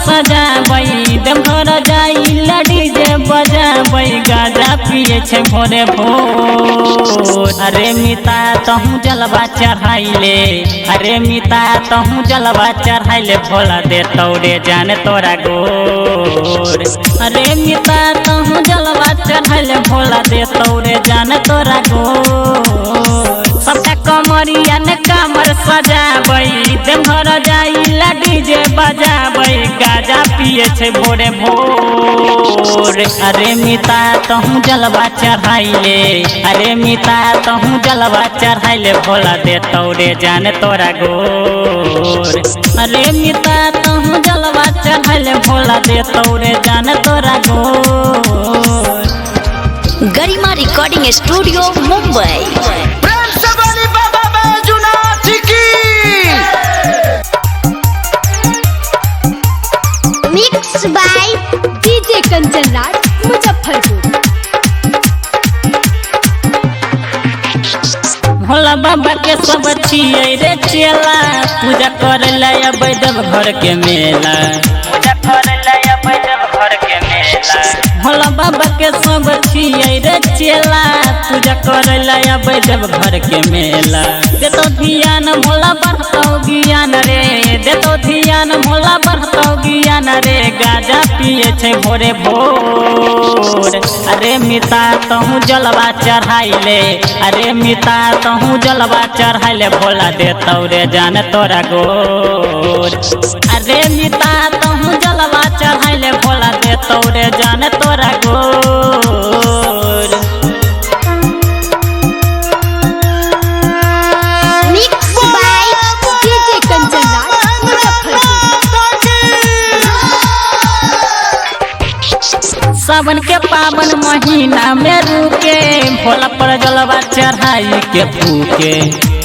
सजाबै देवघर जाइला डीजे बजाबै गाजा पिए छे भोरे भोर। अरे मिता तहूँ जलवा चढ़ाइले, अरे मिता तहूँ जलवा चढ़ाइले भोला दे तौरे जान तोरा गोर। अरे मिता तहूँ जलवा चढ़ाइले भोला दे तौरे जान तोरा गोर। सबका कमरिया ने कमर सजाबै देवघर जाइला डीजे बजाबै गाजा पिए छे भोरे भोर। अरे मिता तहूँ जलवा चढ़ाइले, अरे मिता तहूँ जलवा चढ़ाइले भोला दे तौरे जान तोरा गोर। अरे मिता तहूँ जलवा चढ़ाइले भोला दे तौरे जान तोरा गोर। Garima recording studio Mumbai. Mix by DJ Kanchan Raj Muzaffarpur. Bhola Baba के सब छिए रे चेला पूजा करे ला अबै देवघर के मेला, पूजा करे ला अबै देवघर के मेला। भोला बाबा के सब छिए रे चेला पूजा करे ला अबै देवघर के मेला। देतो ध्यान भोला बढ़तौ ज्ञान रे, देतो ध्यान भोला बढ़तौ ज्ञान रे गाजा पिए छे भोरे भोर। अरे मिता तहूँ जलवा चढ़ाइले, अरे मिता तहूँ जलवा चढ़ाइले भोला दे तौरे जान तोरा गोर। अरे मिता तहूँ जलवा चढ़ाइले भोला दे तौरे जान तोरा गोर। Mix by DJ Kanchan Raj Muzaffarpur. सावन के पावन महीना में रुके भोला पर जलवा चढ़ाई के फूके,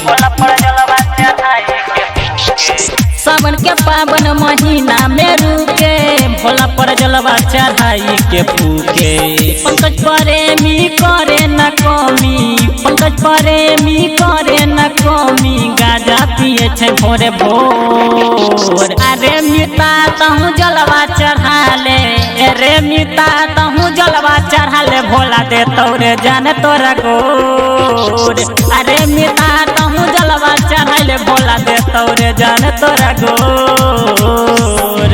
भोला पर जलवा चढ़ाई के फूके। सावन के पावन महीना में रुके भोला पर जलवा चढ़ाई के फूके। पंकज प्रेमी करे न कमी, पंकज प्रेमी करे न कमी गाजा पिए छे भोरे भोर। अरे मिता तहूँ जलवा चढ़ाले, अरे मिता तहूँ जलवा चढ़ाले भोला दे तौरे जान तोरा गोर। अरे मिता तहूँ जलवा चढ़ाले भोला दे तौरे जान तोरा गोर।